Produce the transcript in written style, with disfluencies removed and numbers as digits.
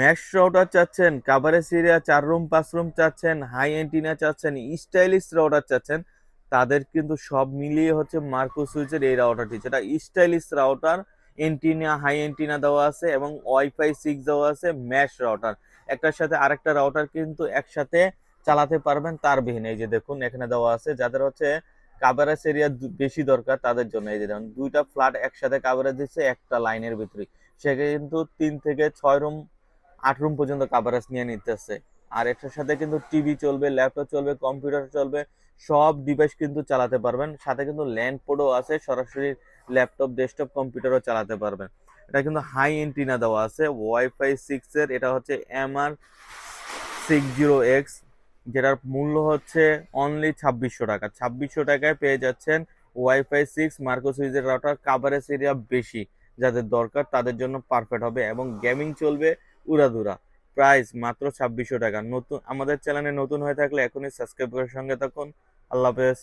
Mash router চাচ্ছেন, coverage area 4 room 5 room চাচ্ছেন, high antenna চাচ্ছেন, স্টাইলিশ রাউটার চাচ্ছেন, তাদের কিন্তু সব মিলিয়ে হচ্ছে মার্কো সুইচের এই রাউটারটি, যেটা stylish router, antenna high antenna দেওয়া আছে এবং ওয়াইফাই 6 দেওয়া আছে, ম্যাশ রাউটার। একটার সাথে আরেকটা রাউটার কিন্তু একসাথে চালাতে পারবেন তারবিহীন। এই যে দেখুন এখানে দেওয়া আছে, যাদের হচ্ছে কাভারেজ এরিয়া বেশি দরকার তাদের জন্য। এই যে দেখুন দুইটা ফ্ল্যাট একসাথে কাভারেজ দিচ্ছে একটা লাইনের ভিতরে, সে কিন্তু 3 থেকে 6 রুম 8 রুম পর্যন্ত কাভারেজ নিয়ে নিতেছে। আর এটার সাথে কিন্তু টিভি চলবে, ল্যাপটপ চলবে, কম্পিউটার চলবে, সব ডিভাইস কিন্তু চালাতে পারবেন। সাথে কিন্তু ল্যান্ড পোর্টও আছে, সরাসরি ল্যাপটপ ডেস্কটপ কম্পিউটারও চালাতে পারবেন। এটা কিন্তু হাই এন্টিনা দেওয়া আছে ওয়াইফাই 6 এর, এটা হচ্ছে MR60X, যেটার মূল্য হচ্ছে অনলি 2600 টাকা। 2600 টাকায় পেয়ে যাচ্ছেন ওয়াইফাই 6 মার্কো সুইচের রাউটার। কাভারেজ এরিয়া বেশি যাদের দরকার তাদের জন্য পারফেক্ট হবে এবং গেমিং চলবে উড়াধুরা। প্রাইস মাত্র 2600 টাকা। নতুন আমাদের চ্যানেলে নতুন হয়ে থাকলে এখনই সাবস্ক্রাইব করার সঙ্গে থাকুন। আল্লাহ হাফেজ।